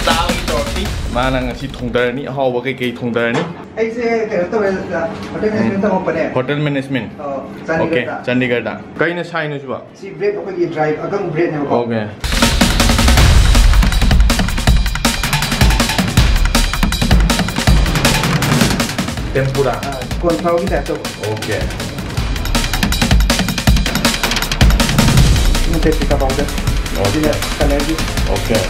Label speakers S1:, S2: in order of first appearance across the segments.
S1: ꯇꯥꯎꯒꯤ ꯇꯧꯔꯁꯤ ꯃꯥꯅ ꯉꯁꯤ ꯊꯣꯡꯗꯔꯅꯤ ꯑꯍꯥꯎꯕ ꯀꯩꯀꯩ ꯊꯣꯡꯗꯔꯅꯤ
S2: ꯑꯩꯁꯦ ꯀꯩꯅꯣ ꯇꯧꯋꯦ ꯍꯣꯇꯦꯜ ꯃꯦꯅꯦꯖꯃꯦꯟ ꯇꯝꯃꯛꯄꯅꯦ
S1: ꯍꯣꯇꯦꯜ ꯃꯦꯅꯦꯖꯃꯦꯟ ꯑꯣꯀꯦ ꯆꯥꯟꯗꯤꯒꯔꯗ ꯀꯩꯅ ꯁꯥꯏꯅꯣ ꯁꯤꯕꯣ
S2: ꯁꯤ ꯕ꯭ꯔꯦꯗ ꯑꯩꯈꯣꯏꯒꯤ ꯗ꯭ꯔꯥꯏ ꯑꯀꯪꯕ ꯕ꯭ꯔꯦꯗꯅꯦꯕꯀꯣ
S1: ꯑꯣꯀꯦ ꯇꯦꯝꯄꯨꯔꯥ
S2: ꯀꯣꯟꯐ꯭ꯂꯥꯋꯔꯒꯤ ꯇꯥꯏꯞ ꯇꯧꯕ
S1: okay
S2: paprika powder.
S1: Okay.
S2: Kalegi.
S1: Okay.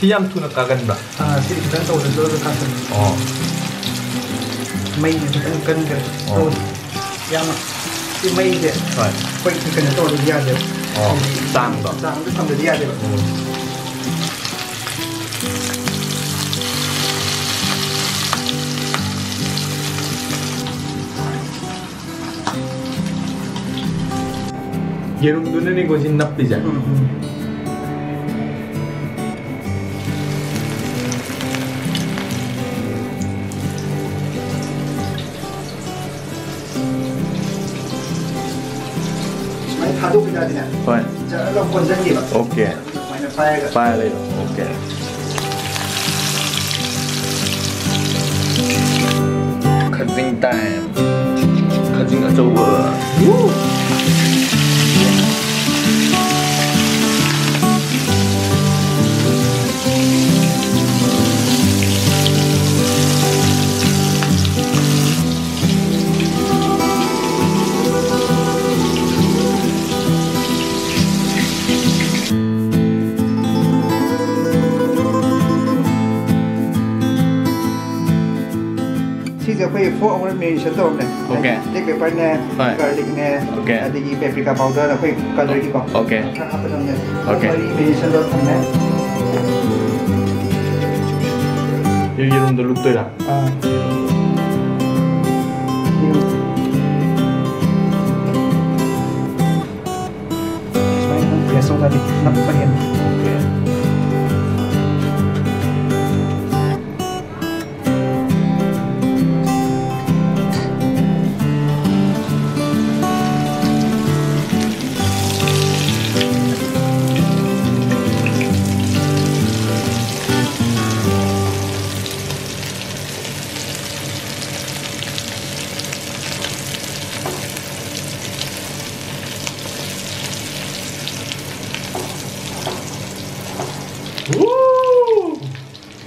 S1: Siam tuna kagan ba?
S2: Sih kita tahu dulu kagan.
S1: Oh.
S2: Mây thì cũng cân được rồi em ạ cái mây thì quay thì cần cho được ra được
S1: sang đó
S2: sang cái không được ra được
S1: 예름 눈에 이거 진납비자
S2: Hadu kita ni.
S1: Fine.
S2: Jangan konsen dia.
S1: Okay.
S2: Mana fire.
S1: Fire le. Okay. Cutting time. Cutting is over. Woo.
S2: Sih siapa yang four orang marination tu orang ni.
S1: Okay.
S2: Take pepper ni, garlic ni, ada lagi paprika powder, apa color lagi kau.
S1: Okay.
S2: Apa namanya?
S1: Okay.
S2: Marination tu orang ni.
S1: Ini yerum dulu tu lah.
S2: Sebenarnya biasa tadi nampak ni.
S1: Okay.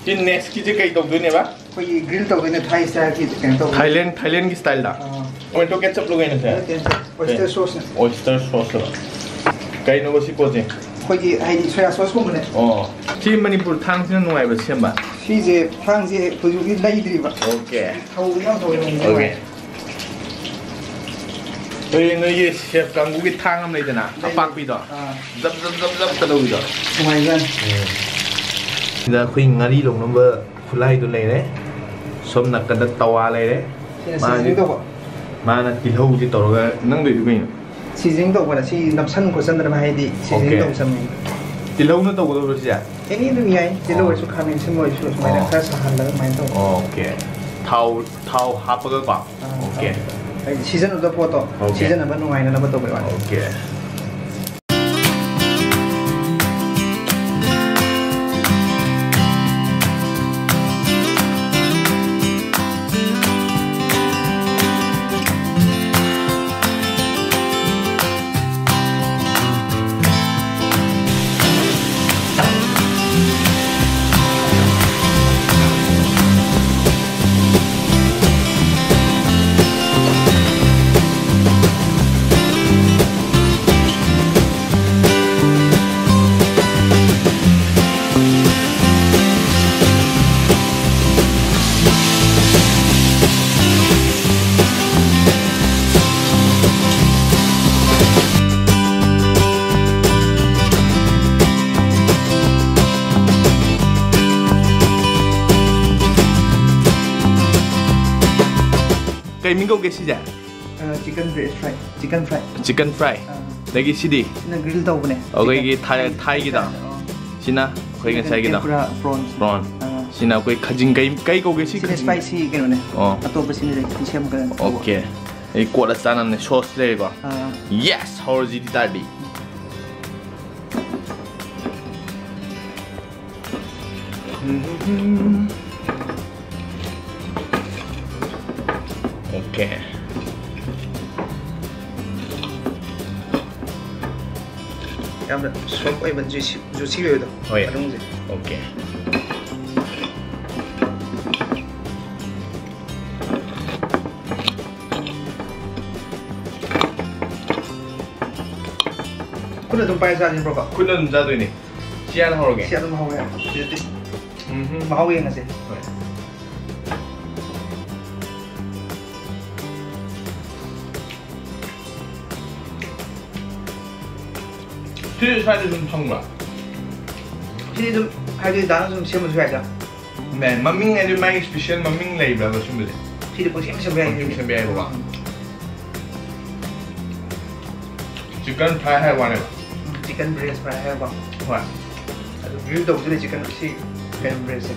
S1: Ini next kita kaya tahu ni apa?
S2: Kau grill tahu ni Thai style kita kan tahu.
S1: Thailand style dah. Oh itu ketchup logai ni saya.
S2: Oyster sauce.
S1: Oyster sauce lah. Kaya nombor si pose.
S2: Kau ini soya sauce pun mana?
S1: Oh. Si Manipur thang sih nuai bersih mbak.
S2: Si je thang je pergi lagi diri mbak.
S1: Okay.
S2: Tahu yang tahu yang ni.
S1: Okay. Jadi ni chef kanggu kita thang am lagi na. Apa pido? Zap terlalu pido.
S2: Lumayan.
S1: Giờ khuyên ngari lồng nó vợ fulai tu này đấy, xôm nặc cái tàu này đấy, mà là thịt hầu thì tàu cái năng được cái gì?
S2: Seasoning tàu là si nắp sân của sân là hay đi, seasoning tàu sân.
S1: Thịt hầu nó tàu có đâu chứ?
S2: Cái này đừng nhảy, thịt hầu số khám nên xin mời số máy đang khai sẵn là máy tàu.
S1: Ok, thau hấp cái quả. Ok.
S2: Season itu foto, season apa nungai na apa tu berapa?
S1: Ok. Cái mình có cái gì vậy?
S2: chicken breast fry chicken fry
S1: chicken fry lagi sidi
S2: na grill tau bane
S1: okay gi thai gi da sina khoi nga sai gi da prawn sina koi khajing kai ko ge si
S2: spicy ke no ne atop sini le sem ka
S1: okay ei ko la sana ne sauce le ba yes how is it tadi okay
S2: em đã xuống quay vẫn duy trì được
S1: rồi
S2: đúng rồi
S1: ok
S2: คุณต้องไปซะนี่บรอก
S1: คุณต้องจะด้วยนี่เชียร์เราเหรอ
S2: เชียร์ต้องมาเอาเองมาเอาเองนะสิ
S1: ที่ใช้จะเป็นช่องละ
S2: ที่นี่ให้ดูด้านนู้นเชื่อมช่วยจ้ะ
S1: แม่มันมิ่งอะไรไม่สเปเชียลมันมิ่งอะไรแบบว่าช่วยเลย
S2: ที่นี่พวกเชื่อมช่วย
S1: เชื่อมหรือเปล่าชิคเก้นฟรายให้วันเลย
S2: ชิคเก้นเบรสฟรายให้วัน
S1: ว่า
S2: กริลตัวนี้ชิคเก้นชิคเก้นเบรส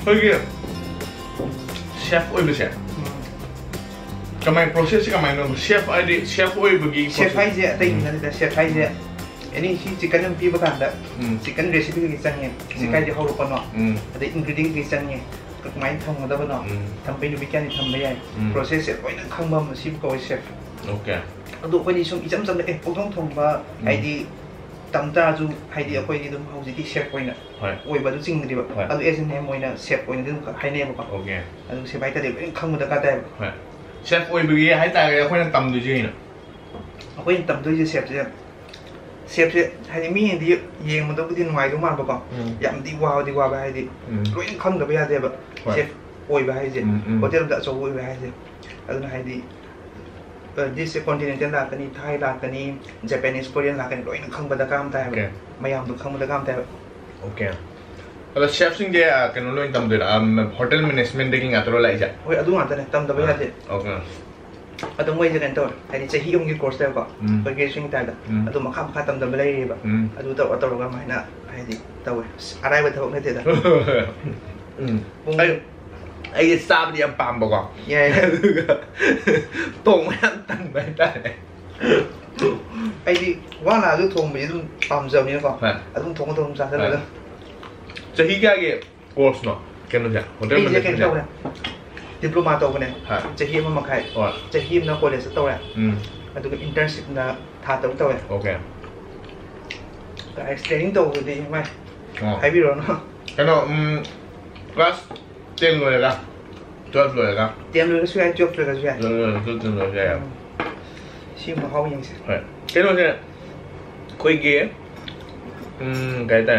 S1: เฮ้ยเชฟโอ้ยไม่ใช่ทำไม process ทำไมน้องเชฟไอ้ดิเชฟโอ้ยบุกี้
S2: เชฟไอ้เจ้าแต่ยังนั่นแต่เชฟไอ้เจ้าอันนี้ที่ชิคเก้นยังพี่ประกันแต่ชิคเก้นเรซิปี้กี่จังเนี่ยชิคเก้นที่เขารู้กันเนาะแต่อินกรีเดียนกี่จังเนี่ยก็ไม่ทำกันได้เนาะทำไปดูวิธีการทำไม่ได้ process ไว้นั่งข้างบนมันชิมกับเชฟ
S1: โอเค
S2: ดูคนนี้ชมอีจำเลยพวกต้องทงว่าไอ้ดีตั้งตาจูไอ้ดีเอาคนนี้ดูเขาจะที่เชฟคนน่ะโอ้ยบ้าดูจริงดีแบบอันดูเอเซนเนมคนน่ะเชฟคนนี้ดูให้เนมแบบ
S1: โอเค
S2: อันดูเชฟไอ้แต่เด็กข้างบนตะการได้
S1: เชฟโอ้ยบุกี้ให้ตายเลยคนนั้นตั้มดูจริงน่ะ
S2: คนนี้ตั้มดูจะเชฟจะให้มีอย่างที่ยิงมันต้องไปที่หน่วยดูมันแบบอย่างดีว้าวไปให้ดีร้อยข้างกับไปให้ดีแบบเชฟโอ้ยไปให้ดีพอเจอเราจะโซ่ไปให้ดีอันนั้นให้ดีthis continental ลากันนี่ไทยลากันนี่ Japanese Korean ลากันร้อยนึงข้างบนตะการแต่ไม่ยอมดูข้างบนตะการแต่
S1: โอเคแล้วเชฟซิงเดียกันนู้นตั้มดูละhotel management ได้กินอะไรตัวอะไรจ้ะ
S2: โอ้ยอันนู้นอันนั้นตั้มตัวไปให้ดี
S1: โอเค
S2: อันนู้นไม่จะกันตัวไอ้นี่จะหิ้วมีคอร์สเดียวก็ไปเกชิ่งแต่ละอันนู้นมาข้ามตั้มตัวไปเลยแบบอันนู้นตัวเราก็ไม่น่าให้ดีตัวอะไรไปทั้งหมดให้ดีละ
S1: ไอ้ซาบดีอันปั๊มบอกก่อนตรงไม่ตั้งไม่ได้
S2: ไอ้ที่ว่าน่าจะทงไปต้องปั๊มเจ้านี้ก่อนอันนู้นทงซะเลย
S1: จะฮิกาเกะคอร์สเนาะแค่นั้นจ้ะ
S2: คนเดียวไม่ได้เนี่ยดิปโลมาโตกันเนี่ยจะฮิมมาใครจะฮิมนะคนเดียวสโตเลยอันนู้นอินเตอร์ชิพนะท่าโตเลย
S1: โอเค
S2: แต่ extending โตดีไหมให้พี่รู้เนาะ
S1: แค่นั้นคลาสเต็มเลยละจบเลยละ
S2: เต็มเลยก็ช่วยจบเลยก็ช่วย
S1: จบเลยใช่ครับ
S2: ชิมมาเขาอย่าง
S1: สิแค่นั้นเนี่ยคุยเกี่ยกันแต่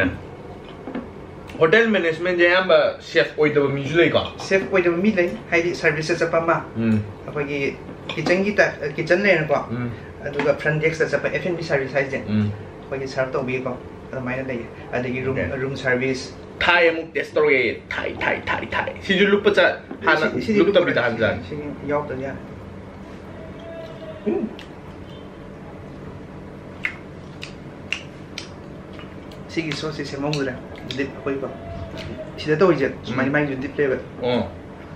S1: hotel management จะยังแบบเชฟโอ้ยตัวมีจุดเลยก่อน
S2: เชฟโอ้ยตัวมีเลยให้ดี service จะปั๊มมาapa ki kitchen kita kitchen เลยนะก่อนดูกับ front desk จะเป็น F&B service ให้เจ๋งapa ki serve ตัวบีก่อนอะไรไม่ได้อะไรที่ room service
S1: Thai yang destroy Thai si dulu lupa cak anak lupa tapi tak hantar
S2: sini jawab tadi ya sini sosis yang mau dah dip apa itu sini tahu je main je dip level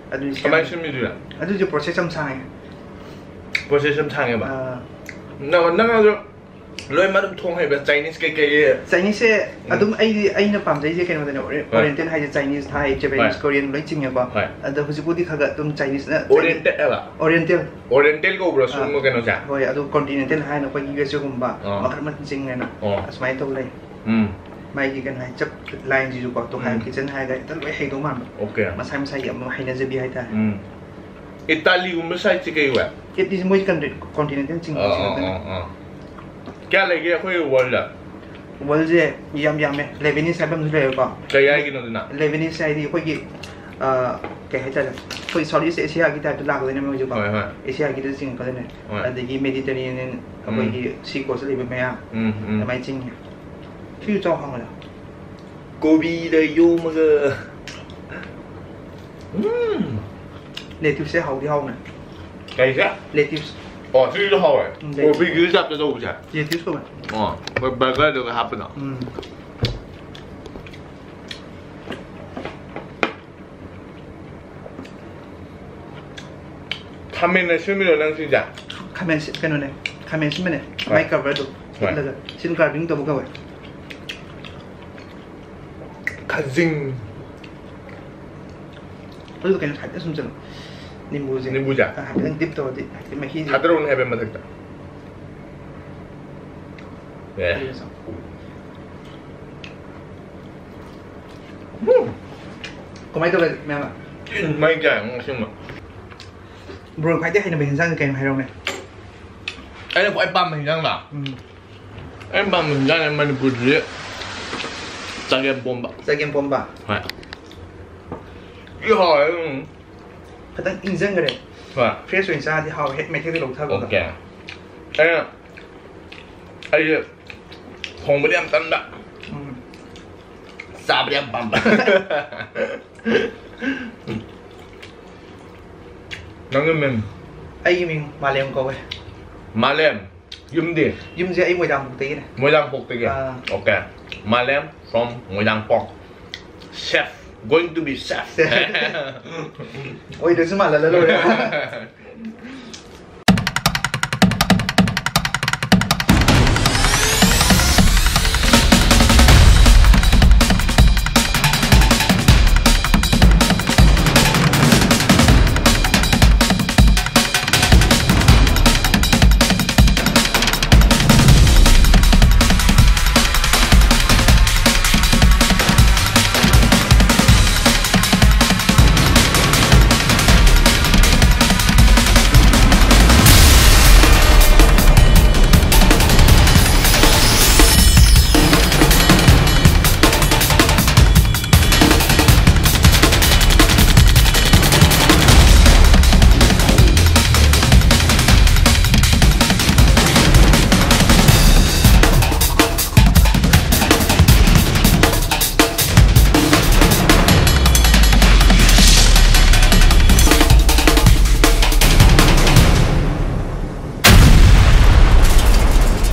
S2: aduh
S1: main sini tu lah
S2: aduh je proses sama
S1: ya pak nah tuเลยมาดูทงให้แบบ Chinese เก๋ๆ
S2: Chinese อะดูไอ้น่ะปั๊มใจเกันมาแต่เนี่ย Oriental ให้ Chinese Thai Japanese Korean เลยจริงอย่างป่ะอะดูผู้พูดที่เขาก็ตุ้ม Chinese นะ
S1: Oriental อะไร Oriental ก็บรอสุ่มกันนะจ๊ะ
S2: โอ้ยอะดู Continental ให้นะไปกินกันช่วงบ่ายมันจริงไงนะสมัยตัวเลยไม่กินกันให้จับไลน์จีจูก่อนตัวให้กินเส้นให้ได้แต่ไม่ให้ตัวมัน
S1: โอเค
S2: มาใส่อย่ามาให้น่าจะบีให้ได้
S1: อิตาลีก็ไม่ใช่จิกเก๋ว่ะ
S2: อิตาลีไม่ใช่กัน Continental จริง
S1: क्या लगे कोई world
S2: world जे यम में लेबनीज है बम ले को
S1: क्या है कि ना
S2: लेबनीज है दी कोई क्या है चल कोई साउथ ईस्ट एशिया की टाइप लाग लेने में मुझे को एशिया की तो सिंग कर लेने अदगी मेडिटेरेनियन कोई सी कोस्ट ले में आไม่จริงชื่อเจ้าห้องแล้ว
S1: gobi เลยยูม个
S2: เนทิวเซ่เฮาที่ห้องน่ะ
S1: Cái gì á?
S2: lettuce
S1: Chứ nó hậu ấy. Vì cứ dập cho đâu chả?
S2: lettuce không ạ?
S1: Burger được hấp nó. 카멘의 슈미로랑 시작.
S2: 카멘 그노네. 카멘 시메네. 마이크로웨이브. 그래서 신 가빙 더 먹어.
S1: 가징.
S2: 그래도 그냥 잘 됐으면 좀 님부지.
S1: 님부자.
S2: 아, 그냥 딥도 어디. 막 희지.
S1: 다 들어오는 해변만 됐다. 네.
S2: Kumain tuh memang.
S1: Mấy cái ngon mà.
S2: Bro, phải tiếc hay là mình sang cái hay đâu này?
S1: Anh là của anh băm mình răng là. Anh băm mình răng là mình bụt rịa. Sagem bomba.
S2: Sagem bomba.
S1: Phải. Cái hỏi.
S2: Phải tăng in dân cái này.
S1: Phải.
S2: Phía xuyên xa thì họ hết mấy cái lồng thơ.
S1: Ok. Anh không biết em tân đã. Sao biết em băm. Nó nghe mình.
S2: Ai mình mà làm câu vậy?
S1: Malem, yum đi.
S2: Yum gì ai mùi đằng một tí này.
S1: Mùi đằng một tí kìa. Ok. Malem from mùi đằng pork. Chef, going to be chef.
S2: Ôi, đừng xem mà là rồi.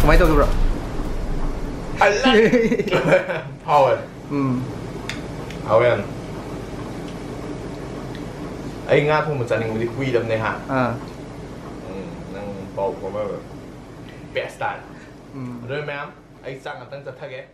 S2: Kumain tuh bro.
S1: Allah. Power. Awen. Ai Nga thông một gia đình mình quy đâm này hả? Năng bầu của mình best style. Rồi mẹ em, ai sang ở tăng giật thắc ấy.